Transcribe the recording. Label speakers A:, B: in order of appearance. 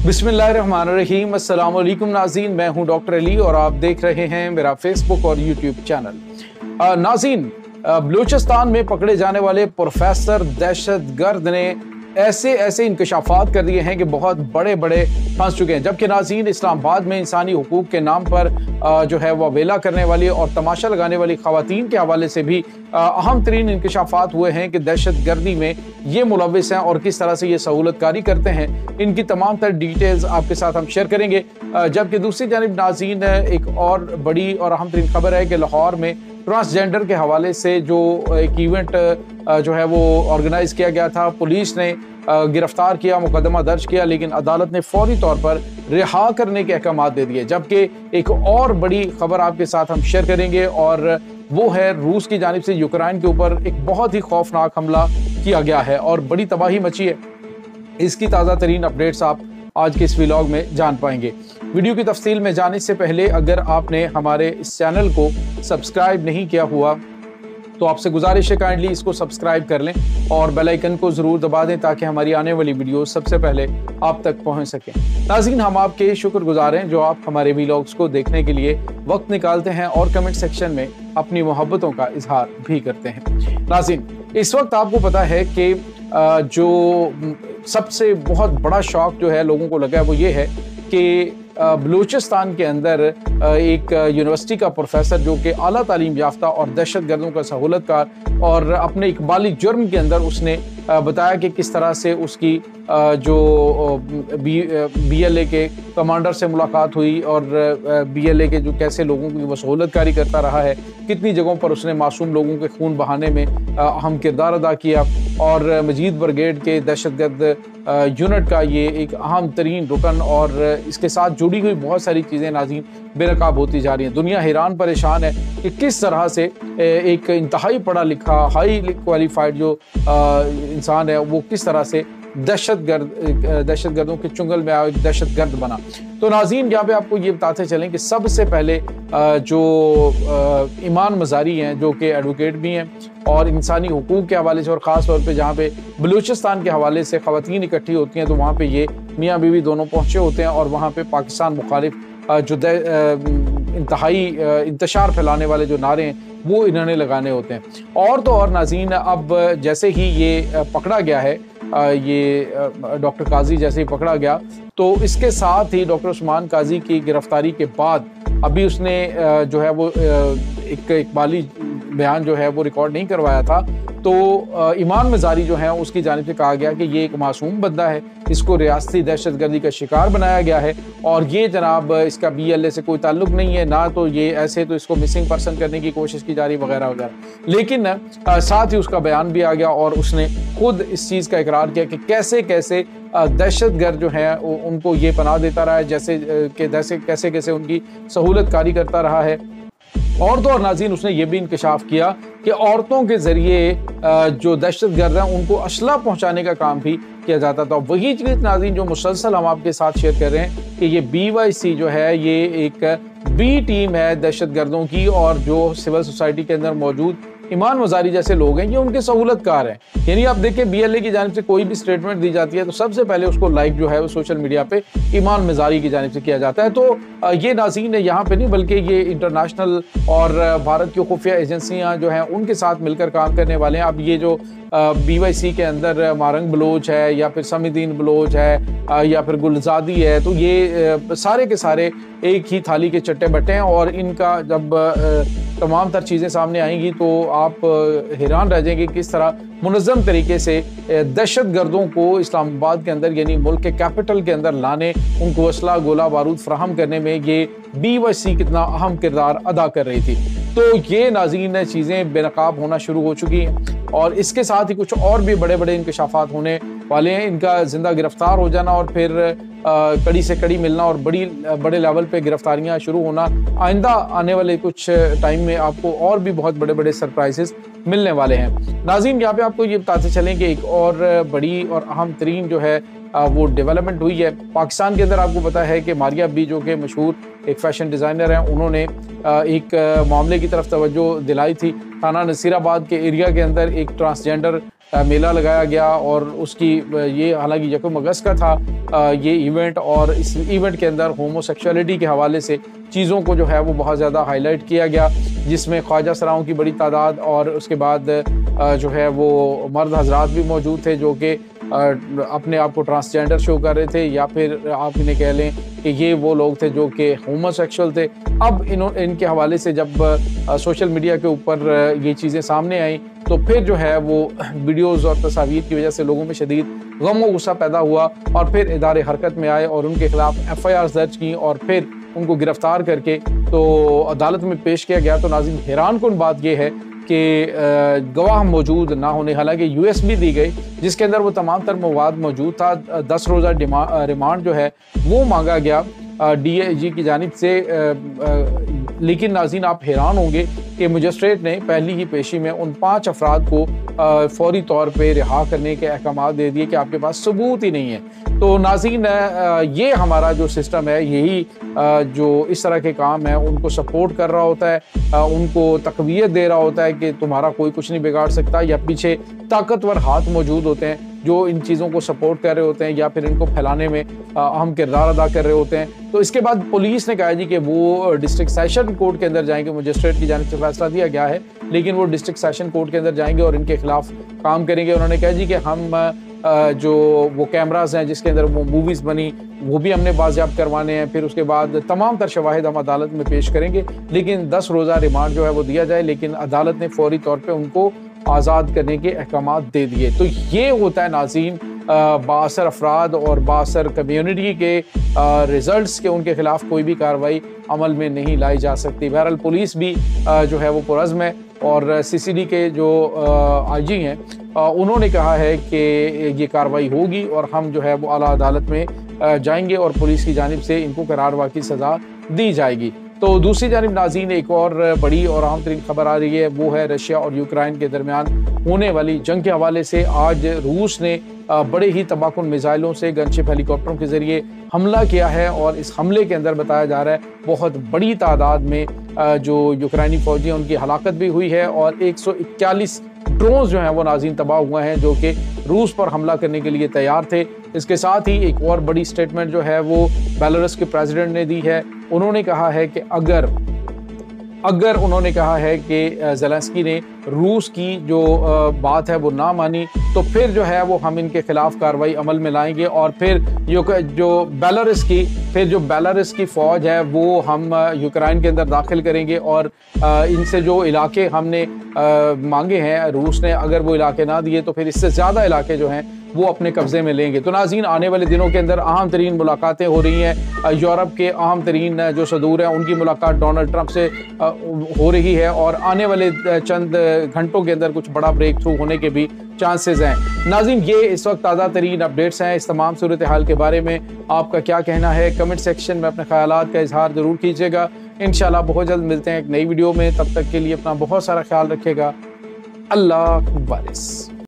A: बिस्मिल्लाहिर्रहमानिर्रहीम। अस्सलाम वालेकुम नाज़रीन, मैं हूं डॉक्टर अली और आप देख रहे हैं मेरा फेसबुक और यूट्यूब चैनल। नाज़रीन, बलूचिस्तान में पकड़े जाने वाले प्रोफेसर दहशतगर्द ने ऐसे इंकशाफात कर दिए हैं कि बहुत बड़े बड़े फंस चुके हैं। जबकि नाज़रीन, इस्लामाबाद में इंसानी हुकूक के नाम पर जो है वह वेला करने वाली और तमाशा लगाने वाली ख़वातीन के हवाले से भी अहम तरीन इंकशाफात हुए हैं कि दहशत गर्दी में ये मुलविस हैं और किस तरह से ये सहूलतकारी करते हैं। इनकी तमाम तर डिटेल्स आपके साथ हम शेयर करेंगे। जबकि दूसरी जानिब नाज़रीन, एक और बड़ी और अहम तरीन खबर है कि लाहौर में ट्रांसजेंडर के हवाले से जो एक इवेंट जो है वो ऑर्गेनाइज किया गया था, पुलिस ने गिरफ्तार किया, मुकदमा दर्ज किया, लेकिन अदालत ने फौरी तौर पर रिहा करने के अहकाम दे दिए। जबकि एक और बड़ी खबर आपके साथ हम शेयर करेंगे और वो है रूस की जानिब से यूक्रेन के ऊपर एक बहुत ही खौफनाक हमला किया गया है और बड़ी तबाही मची है। इसकी ताज़ा तरीन अपडेट्स आप आज के इस व्लॉग में जान पाएंगे। वीडियो की तफसील में जाने से पहले अगर आपने हमारे इस चैनल को सब्सक्राइब नहीं किया हुआ तो आपसे गुजारिश है काइंडली इसको सब्सक्राइब कर लें और बेल आइकन को ज़रूर दबा दें ताकि हमारी आने वाली वीडियो सबसे पहले आप तक पहुंच सकें। नाज़रीन, हम आपके शुक्रगुजार हैं जो आप हमारे व्लॉग्स को देखने के लिए वक्त निकालते हैं और कमेंट सेक्शन में अपनी मोहब्बतों का इजहार भी करते हैं। नाज़रीन, इस वक्त आपको पता है कि जो सबसे बहुत बड़ा शौक जो है लोगों को लगा है वो ये है कि बलूचिस्तान के अंदर एक यूनिवर्सिटी का प्रोफेसर जो कि आला तालीम याफ्ता और दहशत गर्दों का सहूलतकार और अपने इकबाली जुर्म के अंदर उसने बताया कि किस तरह से उसकी जो BLA के कमांडर से मुलाकात हुई और BLA के जो कैसे लोगों की वो सहूलतकारी करता रहा है, कितनी जगहों पर उसने मासूम लोगों के खून बहाने में अहम किरदार अदा किया और मजीद ब्रिगेड के दहशतगर्द यूनिट का ये एक अहम तरीन रुकन और इसके साथ जुड़ी हुई बहुत सारी चीज़ें नाज़रीन बेनकाब होती जा रही हैं। दुनिया हैरान परेशान है कि किस तरह से एक इंतहाई पढ़ा लिखा हाई क्वालिफाइड जो इंसान है वो किस तरह से दहशतगर्दों के चुंगल में एक दहशतगर्द बना। तो नाज़रीन, यहाँ पे आपको ये बताते चलें कि सबसे पहले जो ईमान मज़ारी हैं जो कि एडवोकेट भी हैं और इंसानी हुकूक के हवाले से और ख़ास तौर पे जहाँ पे बलूचिस्तान के हवाले से ख़वातीन इकट्ठी होती हैं तो वहाँ पे ये मियाँ बीवी दोनों पहुँचे होते हैं और वहाँ पे पाकिस्तान मुखालिफ जो इंतहाई इंतशार फैलाने वाले जो नारे हैं वो इन्होंने लगाने होते हैं। और तो और नाज़रीन, अब जैसे ही ये पकड़ा गया है, ये डॉक्टर काजी जैसे ही पकड़ा गया तो इसके साथ ही डॉक्टर उस्मान काजी की गिरफ्तारी के बाद अभी उसने जो है वो एक इकबाली बयान जो है वो रिकॉर्ड नहीं करवाया था। तो ईमान मज़ारी जो है उसकी जानिब से कहा गया कि ये एक मासूम बंदा है, इसको रियासती दहशतगर्दी का शिकार बनाया गया है और ये जनाब इसका BLA से कोई ताल्लुक नहीं है, ना तो ये ऐसे तो इसको मिसिंग पर्सन करने की कोशिश की जा रही वगैरह वगैरह। लेकिन साथ ही उसका बयान भी आ गया और उसने खुद इस चीज़ का इकरार किया कि कैसे कैसे दहशतगर्द जो है उनको ये पनाह देता रहा है, जैसे कैसे कैसे उनकी सहूलतकारी करता रहा है। और तो और नाज़रीन, उसने ये भी इंकशाफ किया कि औरतों के ज़रिए जो दहशतगर्द हैं उनको असला पहुंचाने का काम भी किया जाता था। वही चीज़ नाज़रीन जो मुसलसल हम आपके साथ शेयर कर रहे हैं कि ये BYC जो है ये एक B टीम है दहशतगर्दों की और जो सिविल सोसाइटी के अंदर मौजूद ईमान मज़ारी जैसे लोग हैं ये उनके सहूलतकार हैं। यानी आप देखें BLA की जानिब से कोई भी स्टेटमेंट दी जाती है तो सबसे पहले उसको लाइक जो है वो सोशल मीडिया पे ईमान मज़ारी की जानिब से किया जाता है। तो ये नाज़रीन है यहाँ पे नहीं बल्कि ये इंटरनेशनल और भारत की खुफिया एजेंसियाँ जो हैं उनके साथ मिलकर काम करने वाले हैं। अब ये जो BYC के अंदर मारंग बलोच है या फिर समीदीन बलोच है या फिर गुलजादी है, तो ये सारे के सारे एक ही थाली के चट्टे बट्टे हैं और इनका जब तमाम तर चीज़ें सामने आएंगी तो आप हैरान रह जाएंगे किस तरह मुनज़्ज़म तरीके से दहशत गर्दों को इस्लामाबाद के अंदर यानी मुल्क के कैपिटल के अंदर लाने, उनको असला गोला बारूद फराहम करने में ये BYC कितना अहम किरदार अदा कर रही थी। तो ये नाज़रीन चीज़ें बेनकाब होना शुरू हो चुकी हैं और इसके साथ ही कुछ और भी बड़े बड़े इंकशाफात होने वाले हैं। इनका जिंदा गिरफ्तार हो जाना और फिर कड़ी से कड़ी मिलना और बड़े लेवल पे गिरफ्तारियां शुरू होना, आइंदा आने वाले कुछ टाइम में आपको और भी बहुत बड़े बड़े सरप्राइजेस मिलने वाले हैं। नाज़रीन, यहाँ पे आपको ये बताते चलें कि एक और बड़ी और अहम तरीन जो है वो डेवलपमेंट हुई है पाकिस्तान के अंदर। आपको पता है कि मारिया बी जो कि मशहूर एक फैशन डिज़ाइनर हैं, उन्होंने एक मामले की तरफ तवज्जो दिलाई थी। थाना नसीराबाद के एरिया के अंदर एक ट्रांसजेंडर मेला लगाया गया और उसकी ये हालांकि यकम अगस्त का था ये इवेंट, और इस इवेंट के अंदर होमोसेक्सुअलिटी के हवाले से चीज़ों को जो है वो बहुत ज़्यादा हाईलाइट किया गया, जिसमें ख्वाजा सराओं की बड़ी तादाद और उसके बाद जो है वो मर्द हजरात भी मौजूद थे जो कि अपने आप को ट्रांसजेंडर शो कर रहे थे, या फिर आप इन्हें कह लें कि ये वो लोग थे जो कि होमोसेक्सुअल थे। अब इनके हवाले से जब सोशल मीडिया के ऊपर ये चीज़ें सामने आई तो फिर जो है वो वीडियोस और तस्वीर की वजह से लोगों में शदीद गम और गुस्सा पैदा हुआ और फिर इदारे हरकत में आए और उनके खिलाफ FIR दर्ज की और फिर उनको गिरफ्तार करके तो अदालत में पेश किया गया। तो नाज़रीन, हैरान कुन बात यह है कि गवाह मौजूद ना होने, हालांकि USB दी गई जिसके अंदर वो तमाम तर मवाद मौजूद था। 10 रोज़ा रिमांड जो है वो मांगा गया DIG की जानिब से, लेकिन नाज़रीन आप हैरान होंगे कि मजिस्ट्रेट ने पहली ही पेशी में उन 5 अफराद को फौरी तौर पे रिहा करने के अहकाम दे दिए कि आपके पास सबूत ही नहीं है। तो नाज़रीन, ये हमारा जो सिस्टम है यही जो इस तरह के काम है उनको सपोर्ट कर रहा होता है, उनको तक़वियत दे रहा होता है कि तुम्हारा कोई कुछ नहीं बिगाड़ सकता, या पीछे ताकतवर हाथ मौजूद होते हैं जो इन चीज़ों को सपोर्ट कर रहे होते हैं या फिर इनको फैलाने में अहम किरदार अदा कर रहे होते हैं। तो इसके बाद पुलिस ने कहा जी कि वो डिस्ट्रिक्ट सेशन कोर्ट के अंदर जाएंगे, मजिस्ट्रेट की जानिब से फैसला दिया गया है, लेकिन वो डिस्ट्रिक्ट सेशन कोर्ट के अंदर जाएंगे और इनके खिलाफ काम करेंगे। उन्होंने कहा जी कि हम जो वो कैमराज हैं जिसके अंदर वो मूवीज़ बनी वो भी हमने बाजियाब करवाने हैं, फिर उसके बाद तमाम तर शवाहिद हम अदालत में पेश करेंगे, लेकिन 10 रोज़ा रिमांड जो है वो दिया जाए। लेकिन अदालत ने फौरी तौर पर उनको आज़ाद करने के अहकाम दे दिए। तो ये होता है नाज़रीन बाअसर अफराद और बाअसर कम्युनिटी के रिज़ल्ट्स के उनके खिलाफ कोई भी कार्रवाई अमल में नहीं लाई जा सकती। बहरहाल पुलिस भी जो है वो पुरज़्म है और CCD के जो IG हैं उन्होंने कहा है कि ये कार्रवाई होगी और हम जो है वो आला अदालत में जाएंगे और पुलिस की जानिब से इनको करारवा की सज़ा दी जाएगी। तो दूसरी जानिब नाज़रीन एक और बड़ी और अहम तरीन खबर आ रही है, वो है रशिया और यूक्रेन के दरमियान होने वाली जंग के हवाले से। आज रूस ने बड़े ही तबाहकुन मिसाइलों से गनशिप हेलीकॉप्टरों के ज़रिए हमला किया है और इस हमले के अंदर बताया जा रहा है बहुत बड़ी तादाद में जो यूक्रेनी फौजी हैं उनकी हलाकत भी हुई है और 141 ड्रोन जो हैं वो नाज़रीन तबाह हुए हैं जो कि रूस पर हमला करने के लिए तैयार थे। इसके साथ ही एक और बड़ी स्टेटमेंट जो है वो बेलारूस के प्रेसिडेंट ने दी है। उन्होंने कहा है कि अगर उन्होंने कहा है कि ज़ेलेंस्की ने रूस की जो बात है वो ना मानी तो फिर जो है वो हम इनके खिलाफ कार्रवाई अमल में लाएंगे और फिर जो बेलारूस की फ़ौज है वो हम यूक्रेन के अंदर दाखिल करेंगे और इनसे जो इलाके हमने मांगे हैं रूस ने, अगर वो इलाके ना दिए तो फिर इससे ज़्यादा इलाके जो हैं वो अपने कब्ज़े में लेंगे। तो नाज़रीन, आने वाले दिनों के अंदर अहम तरीन मुलाकातें हो रही हैं। यूरोप के अहम तरीन जो सदूर हैं उनकी मुलाकात डोनाल्ड ट्रंप से हो रही है और आने वाले चंद घंटों के अंदर कुछ बड़ा ब्रेक थ्रू होने के भी चांसेस हैं। नाज़रीन, ये इस वक्त ताज़ा तरीन अपडेट्स हैं। इस तमाम सूरत हाल के बारे में आपका क्या कहना है? कमेंट सेक्शन में अपने ख्यालात का इजहार ज़रूर कीजिएगा। इंशाल्लाह बहुत जल्द मिलते हैं एक नई वीडियो में। तब तक के लिए अपना बहुत सारा ख्याल रखिएगा। अल्लाह वारिस।